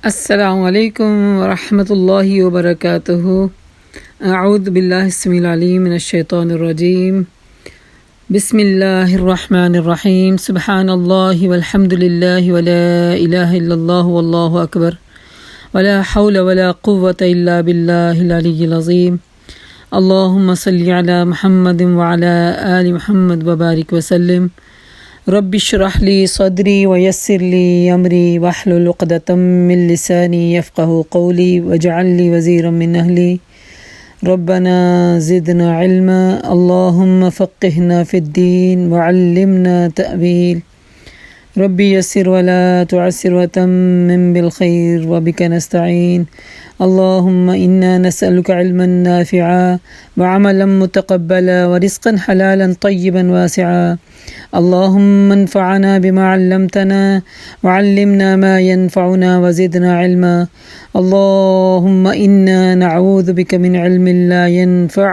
السلام علیکم ورحمۃ اللہ وبرکاتہ۔ اعوذ باللہ السمیع العلیم من الشیطان الرجیم۔ بسم اللہ الرحمن الرحیم۔ سبحان اللہ والحمد للہ ولا الہ الا اللہ واللہ اکبر ولا حول ولا قوة الا باللہ العلی العظیم۔ اللہم صلی علی محمد وعلی آل محمد وبارک وسلم۔ رب اشرح لی صدری ویسر لی امری واحلل عقدۃ من لسانی یفقہوا قولی واجعل لی وزیرا من اہلی۔ ربنا زدنا علما اللہم فقہنا فی الدین وعلمنا تأویل۔ ربی یسر ولا تعسر وتمم بالخیر وبک نستعین۔ اللہم انا نسألک علما نافعا وعملا متقبلا ورزقا حلالا طیبا واسعا۔ اللہم انفعنا بما علمتنا وعلمنا ما ينفعنا وزدنا علما۔ اللہم انا نعوذ بک من علم لا ينفع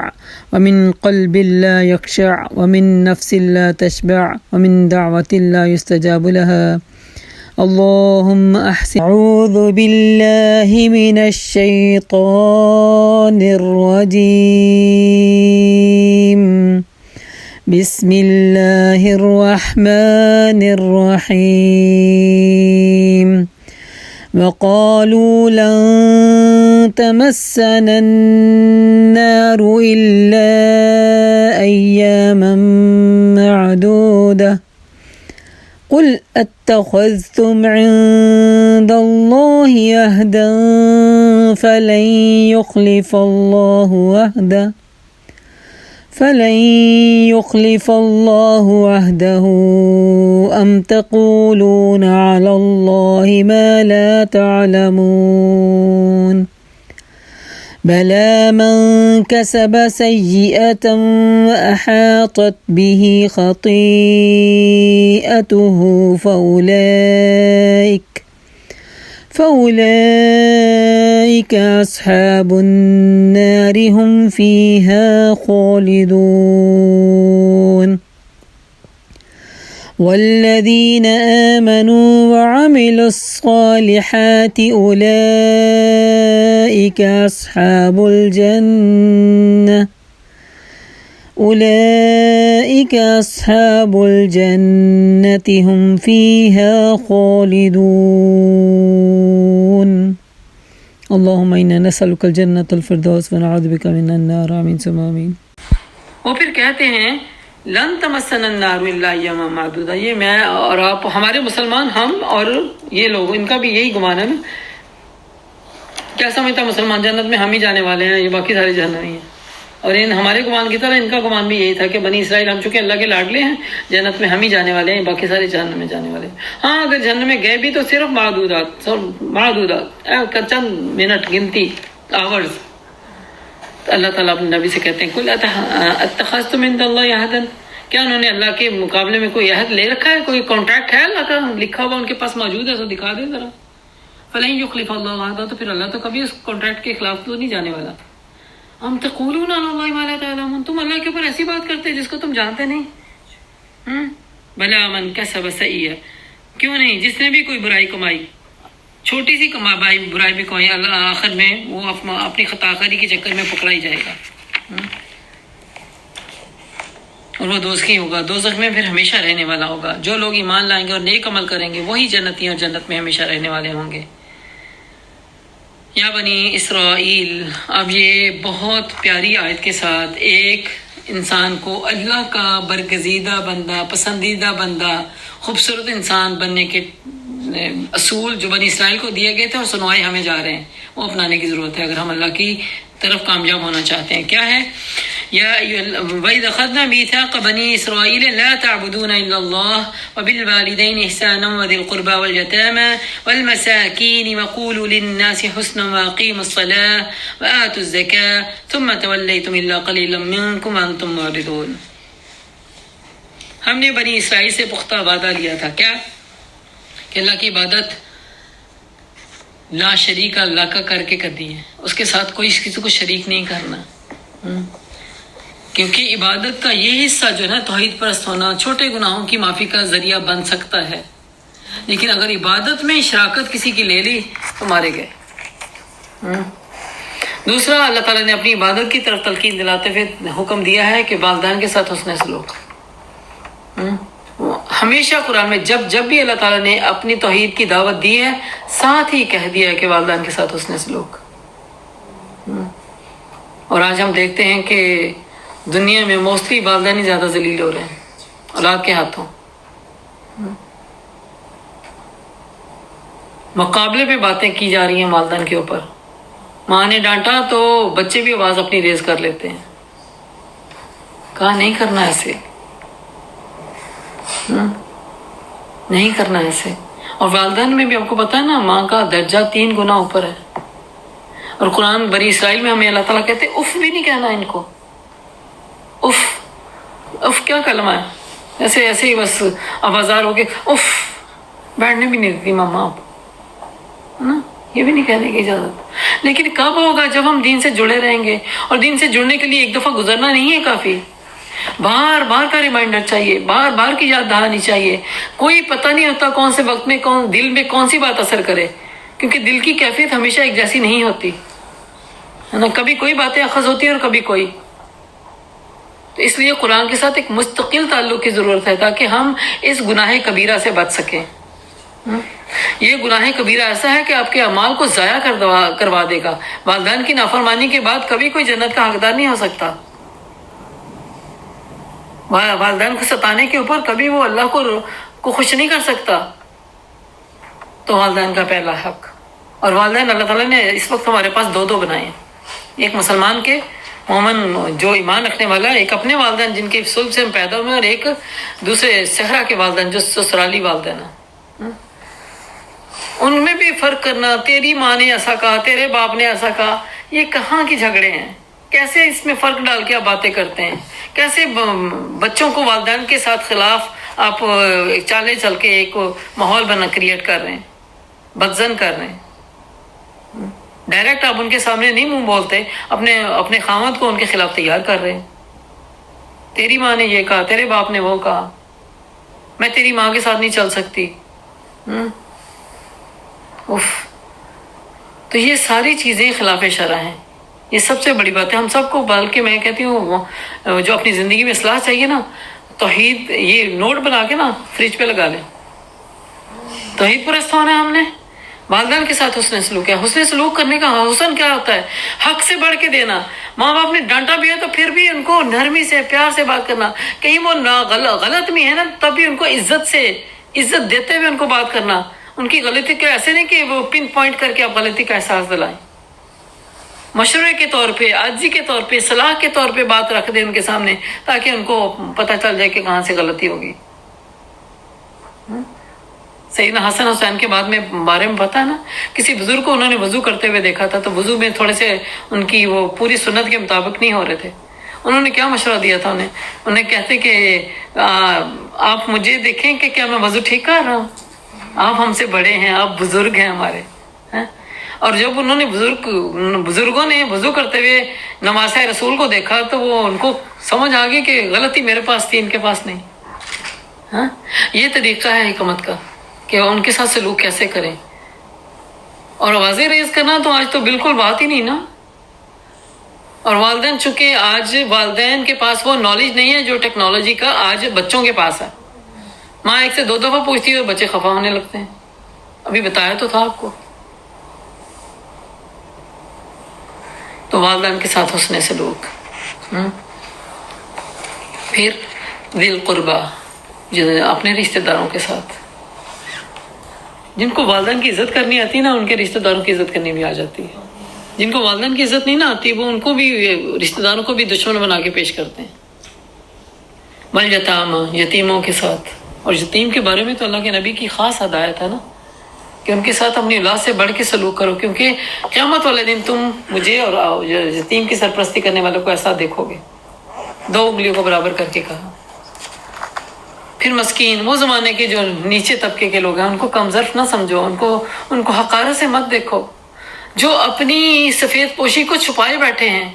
ومن قلب لا يخشع ومن نفس لا تشبع ومن دعوة لا يستجاب لها۔ اللہم احسن۔ اعوذ باللہ من الشیطان الرجیم۔ بسم اللہ الرحمن الرحیم۔ وقالوا لن تمسنا النار إلا أياما معدودة قل اتخذتم عند الله عهدا فلن يخلف الله عهده أم تقولون على الله ما لا تعلمون بلى من كسب سيئة وأحاطت به خطيئته فأولئك أصحاب النار هم فيها خالدون۔ والذين آمنوا وعملوا الصالحات أولئك أصحاب الجنة هم فيها خالدون۔ اللهم إنا نسألك الجنة الفردوس ونعوذ بك من النار۔ آمین ثم آمین۔ وہ پھر کہتے ہیں لن تمسنا النار الا ایاما معدودہ، یہ میں اور آپ ہمارے مسلمان ہم اور یہ لوگ ان کا بھی یہی گمان ہے نا، کیا سمجھتا مسلمان جنت میں ہم ہی جانے والے ہیں، یہ باقی سارے جہنمی ہیں۔ اور ان ہمارے گمان کی طرح ان کا گمان بھی یہی تھا کہ بنی اسرائیل ہم چونکہ اللہ کے لاڈلے ہیں، جنت میں ہم ہی جانے والے ہیں، باقی سارے جہنم میں جانے والے ہیں۔ ہاں اگر جہنم میں گئے بھی تو صرف معدودات چند منٹ گنتی آورز۔ اللہ تعالیٰ اپنے نبی سے کہتے ہیں کل اتخذتم عند اللہ عہدا، کیا انہوں نے اللہ کے مقابلے میں کوئی عہد لے رکھا ہے، کوئی کانٹریکٹ ہے اللہ کا لکھا ہوا ان کے پاس موجود ہے، تو دکھا دیں ذرا۔ فلن یخلف اللہ عہدہ، تو پھر اللہ تو کبھی اس کانٹریکٹ کے خلاف تو نہیں جانے والا۔ ام تقولون علی اللہ ما لا تعلمون، تم اللہ کے اوپر ایسی بات کرتے جس کو تم جانتے نہیں۔ بلا من کسب سیئہ، کیوں نہیں جس نے بھی کوئی برائی کمائی، چھوٹی سی برائی بھی کمائی، اللہ آخر میں وہ اپنی خطا خاری کے چکر میں پکڑا ہی جائے گا، اور وہ دوزخی ہوگا، دوزخ میں پھر ہمیشہ رہنے والا ہوگا۔ جو لوگ ایمان لائیں گے اور نیک عمل کریں گے وہی جنتی اور جنت میں ہمیشہ رہنے والے ہوں گے۔ یا بنی اسرائیل، اب یہ بہت پیاری آیت کے ساتھ ایک انسان کو اللہ کا برگزیدہ بندہ، پسندیدہ بندہ، خوبصورت انسان بننے کے اصول جو بنی اسرائیل کو دیے گئے تھے اور سنوائے ہمیں جا رہے ہیں، وہ اپنانے کی ضرورت ہے اگر ہم اللہ کی طرف کامیاب ہونا چاہتے ہیں۔ کیا ہے؟ وَإِذْ أَخَذْنَا مِيثَاقَ بَنِي إِسْرَائِيلَ لَا تَعْبُدُونَ إِلَّا اللَّهَ وَبِالْوَالِدَيْنِ إِحْسَانًا وَذِي الْقُرْبَى وَالْيَتَامَى وَالْمَسَاكِينِ وَقُولُوا لِلنَّاسِ حُسْنًا وَأَقِيمُوا الصَّلَاةَ وَآتُوا الزَّكَاةَ ثُمَّ تَوَلَّيْتُمْ إِلَّا قَلِيلًا مِّنكُمْ وَأَنتُم مُّعْرِضُونَ۔ ہم نے بنی اسرائیل سے پختہ وعدہ لیا تھا، کیا کہ اللہ کی عبادت لا شریک اللہ کا کر کے کرنی ہے، اس کے ساتھ کوئی کسی کو شریک نہیں کرنا، کیونکہ عبادت کا یہ حصہ جو ہے توحید پرست ہونا چھوٹے گناہوں کی معافی کا ذریعہ بن سکتا ہے، لیکن اگر عبادت میں شراکت کسی کی لے لی تو مارے گئے۔ دوسرا، اللہ تعالیٰ نے اپنی عبادت کی طرف تلقین دلاتے ہوئے حکم دیا ہے کہ والدین کے ساتھ حسن سلوک۔ ہمیشہ قرآن میں جب بھی اللہ تعالیٰ نے اپنی توحید کی دعوت دی ہے، ساتھ ہی کہہ دیا ہے کہ والدین کے ساتھ حسن سلوک۔ اور آج ہم دیکھتے ہیں کہ دنیا میں موسٹلی والدین ہی زیادہ ذلیل ہو رہے ہیں اولاد کے ہاتھوں۔ مقابلے پہ باتیں کی جا رہی ہیں والدین کے اوپر۔ ماں نے ڈانٹا تو بچے بھی آواز اپنی ریز کر لیتے ہیں۔ کہا نہیں کرنا ایسے، نہیں کرنا ایسے۔ اور والدین میں بھی آپ کو پتا ہے نا، ماں کا درجہ 3 گنا اوپر ہے۔ اور قرآن بنی اسرائیل میں ہمیں اللہ تعالیٰ کہتے اف بھی نہیں کہنا ان کو۔ اف کیا کلمہ ہے، ایسے ہی بس آوازار ہو کے اف، بیٹھنے بھی نہیں دیتی ماما آپ، ہے نا، یہ بھی نہیں کہنے کی اجازت۔ لیکن کب ہوگا؟ جب ہم دین سے جڑے رہیں گے۔ اور دین سے جڑنے کے لیے ایک دفعہ گزرنا نہیں ہے کافی، بار بار کا ریمائنڈر چاہیے، بار بار کی یاد دہانی چاہیے۔ کوئی پتہ نہیں ہوتا کون سے وقت میں دل میں کون سی بات اثر کرے، کیونکہ دل کی کیفیت ہمیشہ ایک جیسی نہیں ہوتی ہے نا، کبھی کوئی باتیں اخذ ہوتی ہیں اور کبھی کوئی۔ تو اس لیے قرآن کے ساتھ ایک مستقل تعلق کی ضرورت ہے تاکہ ہم اس گناہ کبیرہ سے بچ سکیں۔ یہ گناہ کبیرہ ایسا ہے کہ آپ کے اعمال کو ضائع کروا دے گا۔ والدین کی نافرمانی کے بعد کبھی کوئی جنت کا حقدار نہیں ہو سکتا۔ والدین کو ستانے کے اوپر کبھی وہ اللہ کو خوش نہیں کر سکتا۔ تو والدین کا پہلا حق، اور والدین اللہ تعالیٰ نے اس وقت ہمارے پاس دو بنائے ہیں، ایک مسلمان کے مومن جو ایمان رکھنے والا ہے، ایک اپنے والدین جن کے صلب سے ہم پیدا ہوئے، اور ایک دوسرے صحرا کے والدین جو سسرالی والدین ہیں۔ ان میں بھی فرق کرنا، تیری ماں نے ایسا کہا، تیرے باپ نے ایسا کہا، یہ کہاں کی جھگڑے ہیں؟ کیسے اس میں فرق ڈال کے آپ باتیں کرتے ہیں؟ کیسے بچوں کو والدین کے ساتھ خلاف آپ چالیں چل کے ایک ماحول کریٹ کر رہے ہیں، بدزن کر رہے ہیں؟ ڈائریکٹ آپ ان کے سامنے نہیں منہ بولتے، اپنے خامد کو ان کے خلاف تیار کر رہے ہیں۔ تیری ماں نے یہ کہا، تیرے باپ نے وہ کہا، میں تیری ماں کے ساتھ نہیں چل سکتی۔ تو یہ ساری چیزیں خلاف شرع ہیں۔ یہ سب سے بڑی بات ہے ہم سب کو، بلکہ میں کہتی ہوں جو اپنی زندگی میں اصلاح چاہیے نا، توحید یہ نوٹ بنا کے نا فریج پہ لگا لیں۔ توحید پرست ہونا ہے ہم نے، والدین کے ساتھ حسن سلوک ہے۔ حسن سلوک کرنے کا حسن کیا ہوتا ہے؟ حق سے بڑھ کے دینا۔ ماں باپ نے ڈانٹا بھی ہے تو پھر بھی ان کو نرمی سے پیار سے بات کرنا، کہیں وہ غلط بھی ہے نا تب بھی ان کو عزت دیتے ہوئے ان کو بات کرنا۔ ان کی غلطی کو ایسے نہیں کہ وہ پن پوائنٹ کر کے آپ غلطی کا احساس دلائیں، مشورے کے طور پہ، عاجزی کے طور پہ، صلاح کے طور پہ بات رکھ دیں ان کے سامنے، تاکہ ان کو پتہ چل جائے کہ کہاں سے غلطی ہوگی۔ سیدنا حسن حسین کے بارے میں پتہ ہے نا، کسی بزرگ کو انہوں نے وضو کرتے ہوئے دیکھا تھا، تو وضو میں تھوڑے سے ان کی وہ پوری سنت کے مطابق نہیں ہو رہے تھے۔ انہوں نے کیا مشورہ دیا تھا انہیں کہتے کہ آپ مجھے دیکھیں کہ کیا میں وضو ٹھیک کر رہا ہوں، آپ ہم سے بڑے ہیں، آپ بزرگ ہیں ہمارے۔ اور جب انہوں نے بزرگوں نے وضو کرتے ہوئے نماز رسول کو دیکھا تو وہ ان کو سمجھ آ گئی کہ غلطی میرے پاس تھی، ان کے پاس نہیں۔ یہ طریقہ ہے حکمت کا کہ ان کے ساتھ سلوک کیسے کریں۔ اور آوازیں ریز کرنا تو آج تو بالکل بات ہی نہیں نا۔ اور والدین، چونکہ آج والدین کے پاس وہ نالج نہیں ہے جو ٹیکنالوجی کا آج بچوں کے پاس ہے۔ ماں ایک سے 2 دفعہ پوچھتی ہے اور بچے خفا ہونے لگتے ہیں۔ ابھی بتایا تو تھا آپ کو۔ تو والدین کے ساتھ حسن سلوک۔ پھر ذی القربہ، اپنے رشتہ داروں کے ساتھ، جن کو والدین کی عزت کرنی آتی ہے نا، ان کے رشتہ داروں کی عزت کرنی بھی آ جاتی ہے۔ جن کو والدین کی عزت نہیں نہ آتی، وہ ان کو بھی، رشتہ داروں کو بھی دشمن بنا کے پیش کرتے ہیں۔ والیتامی، یتیموں کے ساتھ۔ اور یتیم کے بارے میں تو اللہ کے نبی کی خاص ہدایت ہے نا کہ ان کے ساتھ اپنی اولاد سے بڑھ کے سلوک کرو، کیونکہ قیامت والے دن تم مجھے اور یتیم کی سرپرستی کرنے والوں کو ایسا دیکھو گے۔ 2 انگلیوں کو برابر کر کے کہا۔ پھر مسکین، وہ زمانے کے جو نیچے طبقے کے لوگ ہیں، ان کو کمظرف نہ سمجھو، ان کو حقارت سے مت دیکھو۔ جو اپنی سفید پوشی کو چھپائے بیٹھے ہیں،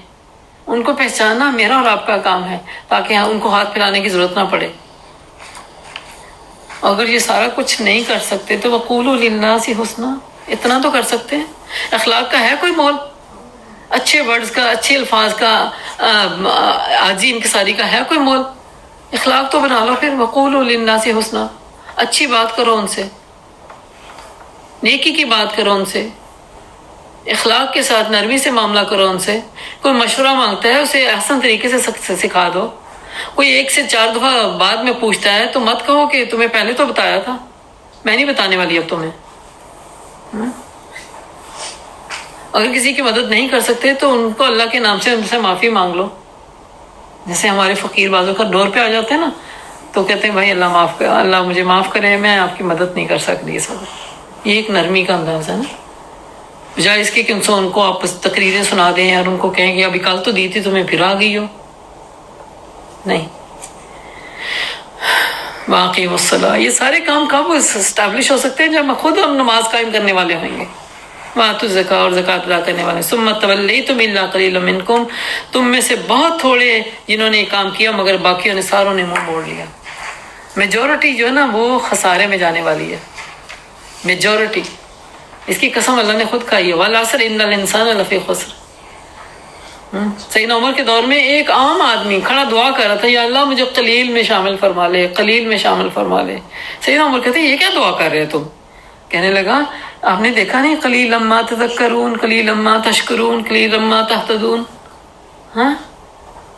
ان کو پہچاننا میرا اور آپ کا کام ہے، تاکہ ان کو ہاتھ پھیلانے کی ضرورت نہ پڑے۔ اگر یہ سارا کچھ نہیں کر سکتے تو وقولوا للناس حسنا، اتنا تو کر سکتے ہیں۔ اخلاق کا ہے کوئی مول؟ اچھے ورڈز کا، اچھے الفاظ کا، عاجزی انکساری کا ہے کوئی مول؟ اخلاق تو بنا لو پھر، وقولوا للناس حسنا، اچھی بات کرو ان سے، نیکی کی بات کرو ان سے، اخلاق کے ساتھ نرمی سے معاملہ کرو ان سے۔ کوئی مشورہ مانگتا ہے اسے احسن طریقے سے سکھا دو۔ کوئی 1 سے 4 دفعہ بعد میں پوچھتا ہے تو مت کہو کہ تمہیں پہلے تو بتایا تھا، میں نہیں بتانے والی اب تمہیں۔ اگر کسی کی مدد نہیں کر سکتے تو ان کو اللہ کے نام سے ان سے معافی مانگ لو۔ جیسے ہمارے فقیر بازوں کا ڈور پہ آ جاتے ہیں نا، تو کہتے ہیں بھائی اللہ معاف کر، اللہ مجھے معاف کرے، میں آپ کی مدد نہیں کر سکتی اس وقت۔ یہ ایک نرمی کا انداز ہے نا، بجائے اس کے کہ ان کو آپ تقریریں سنا دیں اور ان کو کہیں کہ ابھی کل تو دی تھی تمہیں پھر آ گئی ہو۔ نہیں، باقی والصلاۃ، یہ سارے کام کب اسٹیبلش ہو سکتے ہیں؟ جب خود ہم نماز قائم کرنے والے ہوئیں گے، وآتوا الزکاۃ، اور زکوٰۃ ادا کرنے والے۔ ثم تولیتم الا قلیل منکم، تم میں سے بہت تھوڑے جنہوں نے یہ کام کیا مگر باقیوں نے ساروں نے منہ موڑ لیا۔ میجورٹی جو ہے نا وہ خسارے میں جانے والی ہے، میجورٹی، اس کی قسم اللہ نے خود کھائی ہے، والعصر ان الانسان لفی خسر۔ سیدنا عمر کے دور میں ایک عام آدمی کھڑا دعا کر رہا تھا، یا اللہ مجھے قلیل میں شامل فرما لے، قلیل میں شامل فرما لے۔ سیدنا عمر کہتے ہیں یہ کیا دعا کر رہے تم؟ کہنے لگا آپ نے دیکھا نہیں، قلیلا ما تذکرون، قلیلا ما تشکرون، قلیلا ما تہتدون۔ ہاں،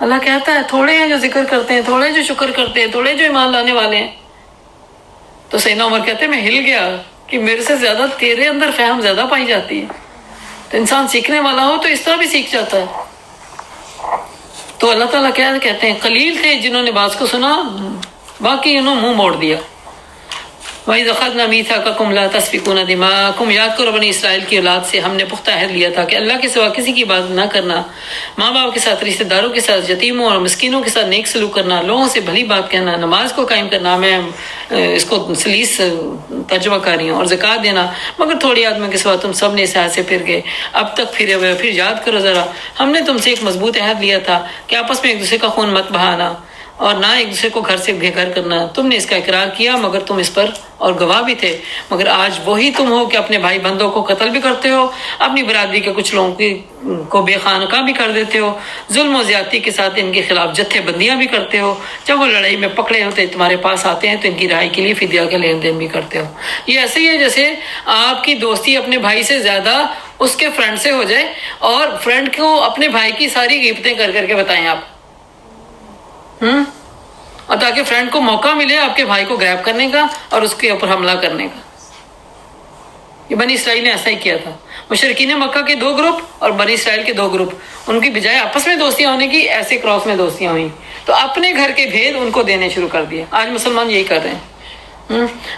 اللہ کہتا ہے تھوڑے ہیں جو ذکر کرتے ہیں، تھوڑے جو شکر کرتے ہیں، تھوڑے جو ایمان لانے والے ہیں۔ تو سیدنا عمر کہتے ہیں میں ہل گیا کہ میرے سے زیادہ تیرے اندر فہم زیادہ پائی جاتی ہے۔ تو انسان سیکھنے والا ہو تو اس طرح بھی سیکھ جاتا ہے۔ تو اللہ تعالیٰ کیا کہتے ہیں، قلیل تھے جنہوں نے بات کو سنا، باقی انہوں منہ موڑ دیا۔ وَإِذْ أَخَذْنَا مِيثَاقَكُمْ لَا تَسْفِكُونَ دِمَاءَكُمْ، یاد کرو بنی اسرائیل کی اولاد سے ہم نے پختہ عہد لیا تھا کہ اللہ کے سوا کسی کی عبادت نہ کرنا، ماں باپ کے ساتھ، رشتہ داروں کے ساتھ، یتیموں اور مسکینوں کے ساتھ نیک سلوک کرنا، لوگوں سے بھلی بات کہنا، نماز کو قائم کرنا، میں اس کو سلیس ترجمہ کر رہی ہوں، اور زکوٰۃ دینا، مگر تھوڑی آدمیوں کے سوا تم سب نے اس عہد سے پھر گئے، اب تک پھرے ہوئے۔ پھر یاد کرو ذرا، ہم نے تم سے ایک مضبوط عہد لیا تھا کہ آپس میں ایک دوسرے کا خون مت بہانا اور نہ ایک دوسرے کو گھر سے بے گھر کرنا۔ تم نے اس کا اقرار کیا مگر تم اس پر اور گواہ بھی تھے، مگر آج وہی تم ہو کہ اپنے بھائی بندوں کو قتل بھی کرتے ہو، اپنی برادری کے کچھ لوگوں کو بے خانقاہ بھی کر دیتے ہو، ظلم و زیادتی کے ساتھ ان کے خلاف جتھے بندیاں بھی کرتے ہو، جب وہ لڑائی میں پکڑے ہوتے تمہارے پاس آتے ہیں تو ان کی رہائی کے لیے فدیہ کا لین دین بھی کرتے ہو۔ یہ ایسے ہی ہے جیسے آپ کی دوستی اپنے بھائی سے زیادہ اس کے فرینڈ سے ہو جائے، اور فرینڈ کو اپنے بھائی کی ساری غیبتیں کر کر کے بتائیں آپ، اور تاکہ فرینڈ کو موقع ملے آپ کے بھائی کو گریب کرنے کا اور اس کے اوپر حملہ کرنے کا۔ یہ بنی اسرائیل نے ایسا ہی کیا تھا۔ مشرکین مکہ کے 2 گروپ اور بنی اسرائیل کے 2 گروپ، ان کی بجائے آپس میں دوستیاں ہونے کی ایسے کراس میں دوستیاں ہوئیں، تو اپنے گھر کے بھید ان کو دینے شروع کر دیے۔ آج مسلمان یہی کر رہے ہیں،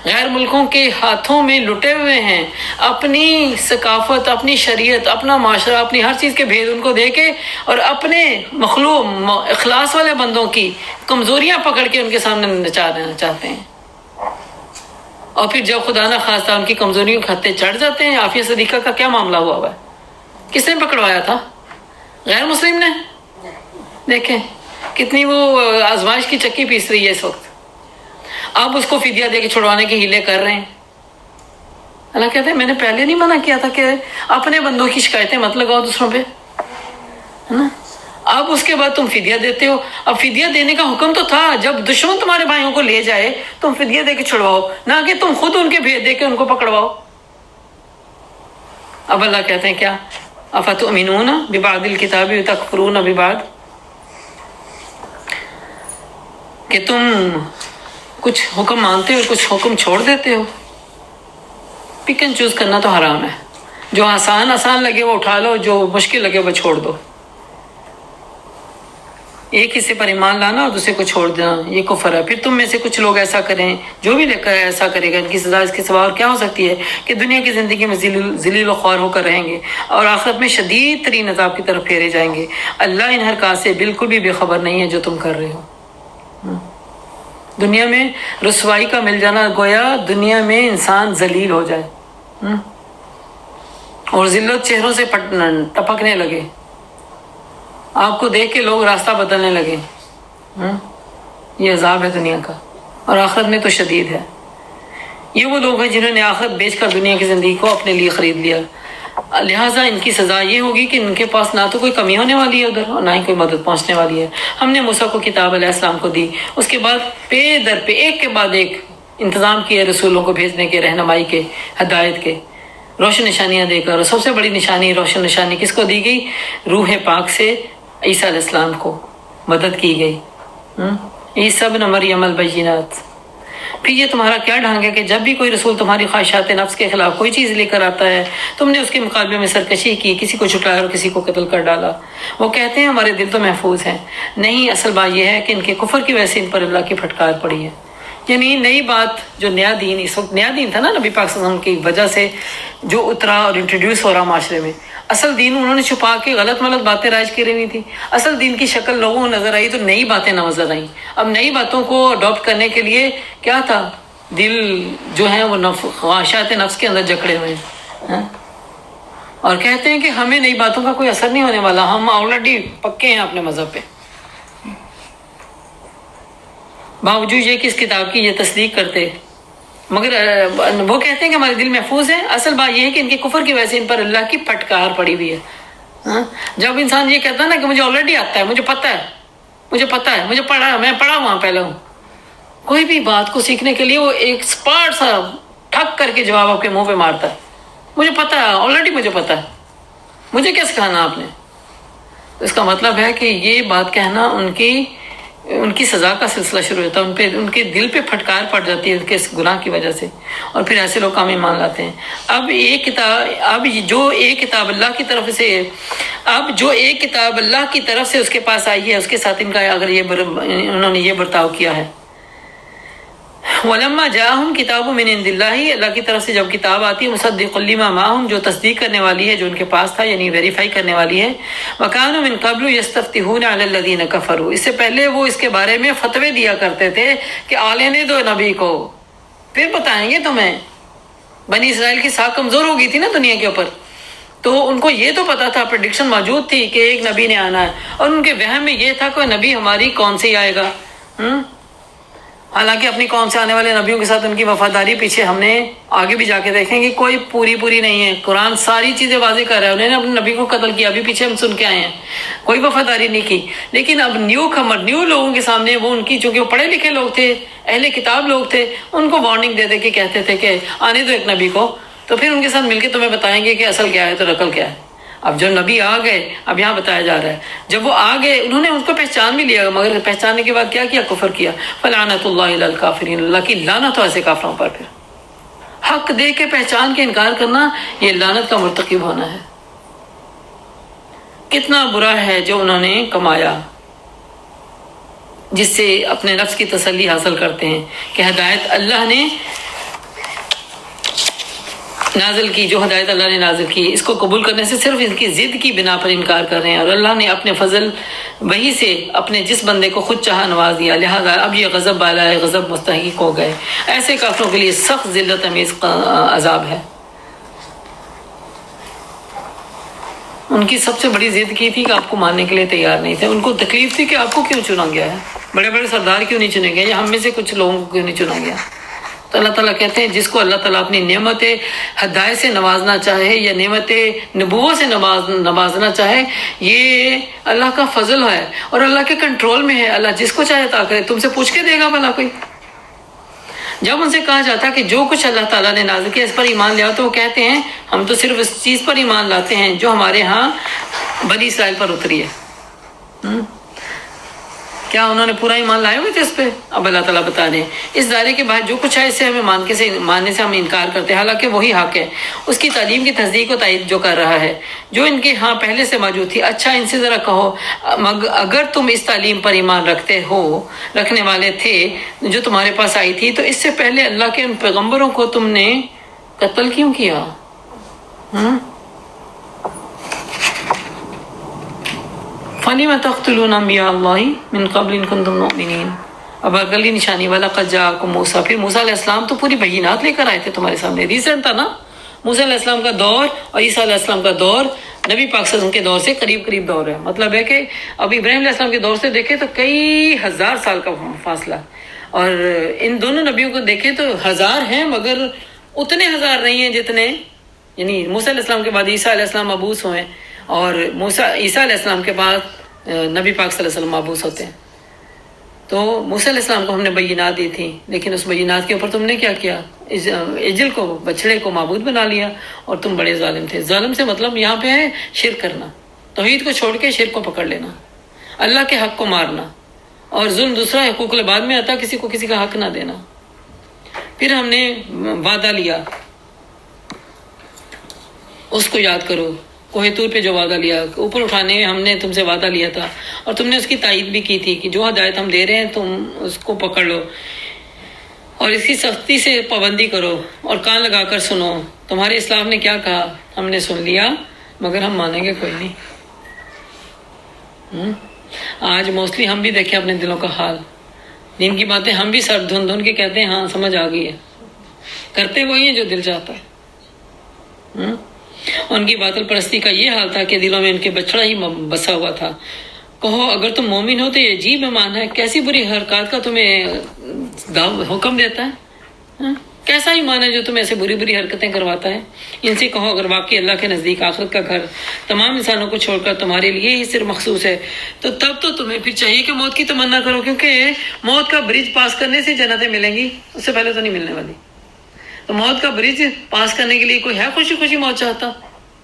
غیر ملکوں کے ہاتھوں میں لٹے ہوئے ہیں، اپنی ثقافت، اپنی شریعت، اپنا معاشرہ، اپنی ہر چیز کے بھید ان کو دے کے، اور اپنے مخلوق اخلاص والے بندوں کی کمزوریاں پکڑ کے ان کے سامنے نچا دینا چاہتے ہیں، اور پھر جب خدا نہ خواستہ ان کی کمزوریوں کے ہتھے چڑھ جاتے ہیں۔ عافیہ صدیقہ کا کیا معاملہ ہوا ہے؟ کس نے پکڑوایا تھا؟ غیر مسلم نے۔ دیکھیں کتنی وہ آزمائش کی چکی پیس رہی ہے اس وقت، اب اس کو فدیہ دے کے چھڑوانے کے ہیلے کر رہے ہیں۔ اللہ کہتے ہیں میں نے پہلے نہیں منع کیا تھا کہ اپنے بندوں کی شکایتیں مت لگاؤ دوسروں پہ، ہے نا؟ اب اس کے بعد تم فدیہ دیتے ہو۔ اب فدیہ دینے کا حکم تو تھا جب دشمن تمہارے بھائیوں کو لے جائے تم فدیہ دے کے چھڑواؤ، نہ کہ تم خود ان کے بھید دے کے ان کو پکڑواؤ۔ اب اللہ کہتے ہیں کیا، افتؤمنون ببعض الکتاب وتکفرون ببعض، کہ تم کچھ حکم مانتے ہو کچھ حکم چھوڑ دیتے ہو۔ پک اینڈ چوز کرنا تو حرام ہے، جو آسان لگے وہ اٹھا لو، جو مشکل لگے وہ چھوڑ دو۔ ایک حصے پر ایمان لانا اور دوسرے کو چھوڑ دینا یہ کفر ہے۔ پھر تم میں سے کچھ لوگ ایسا کریں، جو بھی ایسا کرے گا ان کی سزا اس کے سوا اور کیا ہو سکتی ہے کہ دنیا کی زندگی میں ذلیل و خوار ہو کر رہیں گے اور آخرت میں شدید ترین عذاب کی طرف پھیرے جائیں گے۔ اللہ ان حرکات سے بالکل بھی بے خبر نہیں ہے جو تم کر رہے ہو۔ دنیا میں رسوائی کا مل جانا گویا دنیا میں انسان ذلیل ہو جائے اور ذلت چہروں سے ٹپکنے لگے، آپ کو دیکھ کے لوگ راستہ بدلنے لگے۔ یہ عذاب ہے دنیا کا، اور آخرت میں تو شدید ہے۔ یہ وہ لوگ ہیں جنہوں نے آخرت بیچ کر دنیا کی زندگی کو اپنے لیے خرید لیا، لہٰذا ان کی سزا یہ ہوگی کہ ان کے پاس نہ تو کوئی کمی ہونے والی ہے ادھر اور نہ ہی کوئی مدد پہنچنے والی ہے۔ ہم نے موسیٰ کو کتاب علیہ السلام کو دی، اس کے بعد پے در پہ ایک کے بعد ایک انتظام کیے رسولوں کو بھیجنے کے، رہنمائی کے، ہدایت کے، روشن نشانیاں دے کر۔ اور سب سے بڑی نشانی، روشن نشانی کس کو دی گئی؟ روح پاک سے عیسیٰ علیہ السلام کو مدد کی گئی۔ عیسیٰ ابن مریم البینات۔ پھر یہ تمہارا کیا ڈھنگ ہے کہ جب بھی کوئی رسول تمہاری خواہشات نفس کے خلاف کوئی چیز لے کر آتا ہے، تم نے اس کے مقابلے میں سرکشی کی، کسی کو چھٹلایا اور کسی کو قتل کر ڈالا۔ وہ کہتے ہیں ہمارے دل تو محفوظ ہیں۔ نہیں، اصل بات یہ ہے کہ ان کے کفر کی وجہ سے ان پر اللہ کی پھٹکار پڑی ہے۔ یعنی نئی بات، جو نیا دین، اس وقت نیا دین تھا نا نبی پاک صلی اللہ علیہ وسلم کی وجہ سے جو اترا اور انٹروڈیوس ہو رہا معاشرے میں، اصل دین انہوں نے چھپا کے غلط ملت باتیں رائج کی رہی تھی۔ اصل دین کی شکل لوگوں کو نظر آئی تو نئی باتیں نظر آئیں۔ اب نئی باتوں کو اڈاپٹ کرنے کے لیے کیا تھا؟ دل جو ہے وہ خواہشات نفس کے اندر جکڑے ہوئے ہیں، اور کہتے ہیں کہ ہمیں نئی باتوں کا کوئی اثر نہیں ہونے والا، ہم آلریڈی پکے ہیں اپنے مذہب پہ۔ باوجود یہ کہ اس کتاب کی یہ تصدیق کرتے، مگر وہ کہتے ہیں کہ ہمارے دل محفوظ ہیں۔ اصل بات یہ ہے کہ ان کے کفر کی وجہ سے ان پر اللہ کی پھٹکار پڑی ہوئی ہے۔ جب انسان یہ کہتا ہے نا کہ مجھے آلریڈی آتا ہے، مجھے پتہ ہے، مجھے پتہ ہے، مجھے پڑھا، میں پڑھا وہاں پہلے ہوں، کوئی بھی بات کو سیکھنے کے لیے وہ ایک اسپارٹ سا ٹھک کر کے جواب آپ کے منہ پہ مارتا ہے، مجھے پتہ ہے، آلریڈی مجھے پتہ ہے، مجھے کیا سکھانا آپ نے؟ تو اس کا مطلب ہے کہ یہ بات کہنا ان کی سزا کا سلسلہ شروع ہوتا ہے، ان کے دل پہ پھٹکار پڑ جاتی ہے ان کے اس گناہ کی وجہ سے، اور پھر ایسے لوگ کام ایمان لاتے ہیں۔ اب جو ایک کتاب اللہ کی طرف سے اس کے پاس آئی ہے، اس کے ساتھ ان کا اگر انہوں نے یہ برتاؤ کیا ہے، وَلَمَّا جَاءَهُمْ كِتَابٌ مِّنْ عِندِ اللَّهِ، اللہ کی طرف سے جب کتاب آتی ہے، مُصَدِّقٌ لِّمَا مَعَهُمْ، جو تصدیق کرنے والی ہے جو ان کے پاس تھا، یعنی ویریفائی کرنے والی ہے۔ وَكَانُوا مِن قَبْلُ يَسْتَفْتِحُونَ عَلَى الَّذِينَ كَفَرُوا، اس سے پہلے وہ اس کے بارے میں فتوے دیا کرتے تھے کہ آنے دو نبی کو، پھر بتائیں گے تمہیں۔ بنی اسرائیل کی ساکھ کمزور ہو گئی تھی نا دنیا کے اوپر، تو ان کو یہ تو پتا تھا، پریڈکشن موجود تھی کہ ایک نبی نے آنا ہے، اور ان کے وہم میں یہ تھا کہ نبی ہماری قوم سے ہی آئے گا۔ حالانکہ اپنی قوم سے آنے والے نبیوں کے ساتھ ان کی وفاداری پیچھے ہم نے آگے بھی جا کے دیکھیں گے کوئی پوری نہیں ہے۔ قرآن ساری چیزیں واضح کر رہا ہے، انہوں نے اپنے نبی کو قتل کیا، ابھی پیچھے ہم سن کے آئے ہیں، کوئی وفاداری نہیں کی۔ لیکن اب نیو لوگوں کے سامنے وہ ان کی، چونکہ وہ پڑھے لکھے لوگ تھے، اہل کتاب لوگ تھے، ان کو وارننگ دے کے کہتے تھے کہ آنے دو ایک نبی کو، تو پھر ان کے ساتھ مل کے تمہیں بتائیں گے کہ اصل کیا ہے تو نقل کیا ہے۔ اب جو نبی آ گئے، اب یہاں بتایا جا رہا ہے، جب وہ آ گئے انہوں نے ان کو پہچان بھی لیا، مگر پہچاننے کے بعد کیا کیا؟ کفر کیا۔ فلعنت اللہ علی الکافرین، اللہ کی لعنت ہو ایسے کافروں پر۔ پھر حق دے کے پہچان کے انکار کرنا، یہ لعنت کا مرتکب ہونا ہے۔ کتنا برا ہے جو انہوں نے کمایا، جس سے اپنے نفس کی تسلی حاصل کرتے ہیں کہ ہدایت اللہ نے نازل کی، جو ہدایت اللہ نے نازل کی، اس کو قبول کرنے سے صرف ان کی ضد کی بنا پر انکار کر رہے ہیں، اور اللہ نے اپنے فضل وہی سے اپنے جس بندے کو خود چاہا نواز دیا، لہذا اب یہ غضب بالا ہے، غضب مستحق ہو گئے۔ ایسے کافروں کے لیے سخت ذلت امیز عذاب ہے۔ ان کی سب سے بڑی ضد کی تھی کہ آپ کو ماننے کے لیے تیار نہیں تھے، ان کو تکلیف تھی کہ آپ کو کیوں چنا گیا ہے، بڑے بڑے سردار کیوں نہیں چنے گئے، یا ہم میں سے کچھ لوگوں کو کیوں نہیں چنا گیا۔ تو اللہ تعالیٰ کہتے ہیں جس کو اللہ تعالیٰ اپنی نعمت ہدایت سے نوازنا چاہے یا نعمت نبوت سے نوازنا چاہے، یہ اللہ کا فضل ہے اور اللہ کے کنٹرول میں ہے۔ اللہ جس کو چاہے عطا کرے، تم سے پوچھ کے دے گا بھلا کوئی؟ جب ان سے کہا جاتا کہ جو کچھ اللہ تعالیٰ نے نازل کیا اس پر ایمان لے آؤ، تو وہ کہتے ہیں ہم تو صرف اس چیز پر ایمان لاتے ہیں جو ہمارے ہاں بنی اسرائیل پر اتری ہے۔ کیا انہوں نے پورا ایمان لائے ہوئے تھے اس پہ؟ اب اللہ تعالیٰ بتا رہے ہیں اس دائرے کے باہر جو کچھ ہے اس سے ہمیں ماننے سے ہم انکار کرتے ہیں، حالانکہ وہی حق ہے۔ اس کی تعلیم کی تصدیق و تائید جو کر رہا ہے جو ان کے ہاں پہلے سے موجود تھی۔ اچھا ان سے ذرا کہو اگر تم اس تعلیم پر ایمان رکھنے والے تھے جو تمہارے پاس آئی تھی، تو اس سے پہلے اللہ کے ان پیغمبروں کو تم نے قتل کیوں کیا؟ فَلِمَ تَقْتُلُونَ أَنْبِيَاءَ اللَّهِ مِنْ قَبْلِ إِن كُنتُم مُؤْمِنِينَ۔ اب اگلی نشانی والا قَدْ جَاءَكُم مُوسَىٰ، پھر موسیٰ علیہ السلام تو پوری بینات لے کر آئے تھے تمہارے سامنے، ریسنٹ تھا نا موسیٰ علیہ السلام کا دور اور عیسیٰ علیہ السلام کا دور نبی پاک صلی اللہ علیہ وسلم کے دور سے قریب دور ہے۔ مطلب ہے کہ اب ابراہیم علیہ السلام کے دور سے دیکھیں تو کئی ہزار سال کا فاصلہ، اور ان دونوں نبیوں کو دیکھیں تو ہزار ہیں مگر اتنے ہزار نہیں ہیں جتنے یعنی موسیٰ علیہ السلام کے بعد عیسیٰ علیہ السلام مبعوث ہوئے اور عیسیٰ علیہ السلام کے بعد نبی پاک صلی اللہ علیہ وسلم مبعوث ہوتے ہیں. تو موسیٰ علیہ السلام کو ہم نے بینات دی تھی لیکن اس بینات کے اوپر تم نے کیا کیا؟ عجل کو بچڑے کو معبود بنا لیا اور تم بڑے ظالم تھے. ظالم سے مطلب یہاں پہ ہے شرک کرنا، توحید کو چھوڑ کے شرک کو پکڑ لینا، اللہ کے حق کو مارنا. اور ظلم دوسرا حقوق العباد میں آتا کسی کو کسی کا حق نہ دینا. پھر ہم نے وعدہ لیا، اس کو یاد کرو، کوہ طور پہ جو وعدہ لیا، اوپر اٹھانے ہم نے تم سے وعدہ لیا تھا اور تم نے اس کی تائید بھی کی تھی کہ جو ہدایت ہم دے رہے ہیں تم اس کو پکڑ لو اور اس کی سختی سے پابندی کرو اور کان لگا کر سنو. تمہارے اسلام نے کیا کہا ہم نے سن لیا مگر ہم مانیں گے کوئی نہیں. آج موسٹلی ہم بھی دیکھیں اپنے دلوں کا حال، دین کی باتیں ہم بھی سر دھن دھن کے کہتے ہیں ہاں سمجھ آ گئی ہے، کرتے وہی ہیں جو دل چاہتا ہے. ان کی باطل پرستی کا یہ حال تھا کہ دلوں میں ان کے بچڑا ہی بسا ہوا تھا. کہو اگر تم مومن ہو تو یہ عجیب ایمان ہے، کیسی بری حرکات کا تمہیں حکم دیتا ہے؟ کیسا ایمان ہے جو تم ایسے بری بری حرکتیں کرواتا ہے؟ ان سے کہو اگر واقعی اللہ کے نزدیک آخرت کا گھر تمام انسانوں کو چھوڑ کر تمہارے لیے ہی صرف مخصوص ہے تو تب تو تمہیں پھر چاہیے کہ موت کی تمنا کرو، کیونکہ موت کا برج پاس کرنے سے جنتیں ملیں گی، اس سے پہلے تو نہیں ملنے والی. تو موت کا برج پاس کرنے کے لیے کوئی ہے خوشی خوشی موت چاہتا؟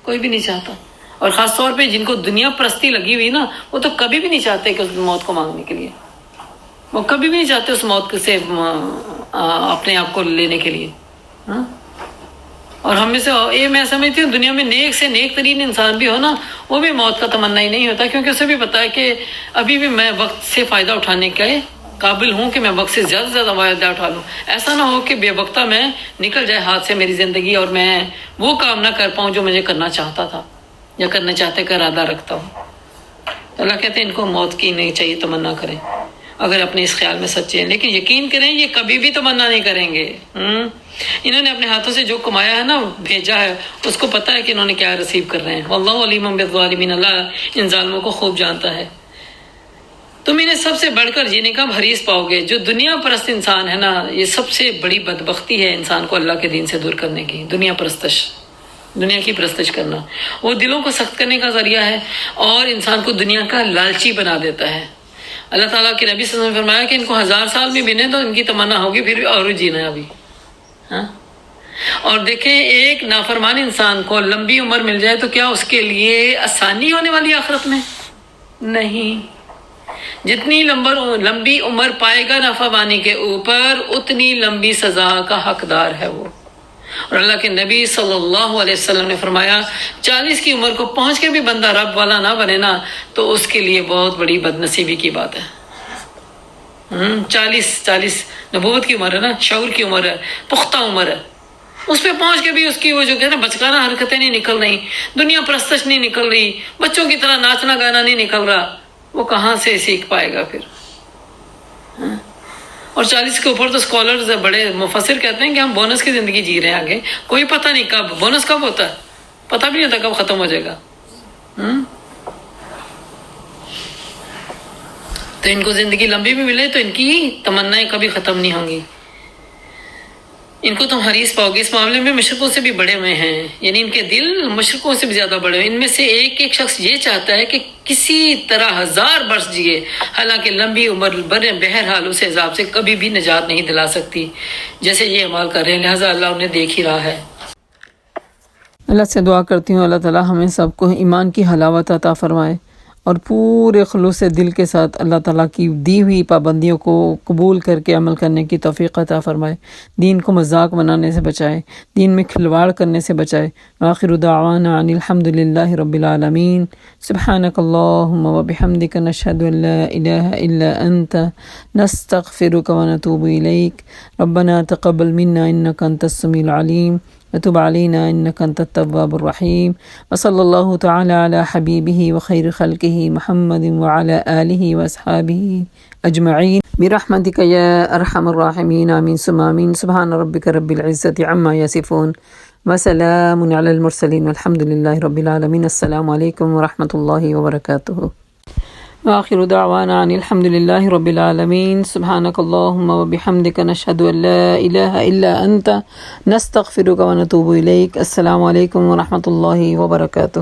کوئی بھی نہیں چاہتا. اور خاص طور پہ جن کو دنیا پرستی لگی ہوئی نا وہ تو کبھی بھی نہیں چاہتے کہ اس موت کو مانگنے کے لیے، وہ کبھی بھی نہیں چاہتے اس موت سے اپنے آپ کو لینے کے لیے. اور ہم میں سے یہ میں سمجھتی ہوں دنیا میں نیک سے نیک ترین انسان بھی ہو نا وہ بھی موت کا تمنا ہی نہیں ہوتا، کیونکہ اسے بھی پتا ہے کہ ابھی بھی میں وقت سے فائدہ اٹھانے کے قابل ہوں کہ میں وقت سے زیادہ سے زیادہ فائدہ اٹھا لوں. ایسا نہ ہو کہ بے وقتہ میں نکل جائے ہاتھ سے میری زندگی اور میں وہ کام نہ کر پاؤں جو مجھے کرنا چاہتا تھا یا کرنے چاہتے کا ارادہ رکھتا ہوں. اللہ کہتے ہیں ان کو موت کی نہیں چاہیے تمنا کریں اگر اپنے اس خیال میں سچے ہیں، لیکن یقین کریں یہ کبھی بھی تمنا نہیں کریں گے. انہوں نے اپنے ہاتھوں سے جو کمایا ہے نا بھیجا ہے اس کو پتہ ہے کہ انہوں نے کیا ریسیو کر رہے ہیں. واللہ علیم بالظالمین، اللہ ان ظالموں کو خوب جانتا ہے. تم انہیں سب سے بڑھ کر جینے کا حریص پاؤ گے. جو دنیا پرست انسان ہے نا یہ سب سے بڑی بدبختی ہے انسان کو اللہ کے دین سے دور کرنے کی. دنیا پرستش، دنیا کی پرستش کرنا وہ دلوں کو سخت کرنے کا ذریعہ ہے اور انسان کو دنیا کا لالچی بنا دیتا ہے. اللہ تعالیٰ کے نبی صلی اللہ علیہ وسلم نے فرمایا کہ ان کو 1000 سال بھی بنے تو ان کی تمنا ہوگی پھر بھی اور جینا ہے ابھی. اور دیکھیں ایک نافرمان انسان کو لمبی عمر مل جائے تو کیا اس کے لیے آسانی ہونے والی آخرت میں؟ نہیں. جتنی لمبی عمر پائے گا نافرمانی کے اوپر اتنی لمبی سزا کا حقدار ہے وہ. اور اللہ کے نبی صلی اللہ علیہ وسلم نے فرمایا 40 کی عمر کو پہنچ کے بھی بندہ رب والا نہ بنے نا تو اس کے لیے بہت بڑی بدنصیبی کی بات ہے. 40 نبوت کی عمر ہے نا، شعور کی عمر ہے، پختہ عمر ہے، اس پہ پہنچ کے بھی اس کی وہ جو کہتے ہیں بچکانہ حرکتیں نہیں نکل رہی، دنیا پرستش نہیں نکل رہی، بچوں کی طرح ناچنا گانا نہیں نکل رہا، وہ کہاں سے سیکھ پائے گا پھر؟ اور 40 کے اوپر تو اسکالرز بڑے مفسر کہتے ہیں کہ ہم بونس کی زندگی جی رہے ہیں، آگے کوئی پتہ نہیں کب بونس کب ہوتا ہے، پتہ بھی نہیں ہوتا کب ختم ہو جائے گا. تو ان کو زندگی لمبی بھی ملے تو ان کی تمنائیں کبھی ختم نہیں ہوں گی. ان کو تم حریص پاؤ گے. اس معاملے میں مشرقوں سے بھی بڑے ہوئے ہیں، یعنی ان کے دل مشرقوں سے بھی زیادہ بڑے ہوئے. ان میں سے ایک ایک شخص یہ چاہتا ہے کہ کسی طرح 1000 برس جیے، حالانکہ لمبی عمر بہرحال اسے عذاب سے کبھی بھی نجات نہیں دلا سکتی جیسے یہ عمل کر رہے ہیں. لہٰذا اللہ انہیں دیکھ ہی رہا ہے. اللہ سے دعا کرتی ہوں اللہ تعالیٰ ہمیں سب کو ایمان کی حلاوت عطا فرمائے اور پورے خلوص دل کے ساتھ اللہ تعالیٰ کی دی ہوئی پابندیوں کو قبول کر کے عمل کرنے کی توفیق عطا فرمائے. دین کو مذاق بنانے سے بچائے، دین میں کھلواڑ کرنے سے بچائے. وآخر دعوانا ان الحمد للہ رب العالمین. سبحانک اللہم وبحمدک نشہد ان لا الہ الا انت نستغفرک ونتوب الیک. ربنا تقبل منا انک انت السمیع العلیم وتب علينا إنك أنت التواب الرحيم. وصلى الله تعالى على حبيبه وخير خلقه محمد وعلى آله وأصحابه أجمعين برحمتك يا أرحم الراحمين. آمين ثم آمين. سبحان ربك رب العزة عما يصفون وسلام على المرسلين والحمد لله رب العالمين. السلام عليكم ورحمة الله وبركاته. وآخر دعوانا ان الحمد للہ رب العالمین. سبحانک اللہم وبحمدک نشہد ان لا الہ الا انت نستغفرک ونتوب الیک. السلام علیکم ورحمۃ اللہ وبرکاتہ.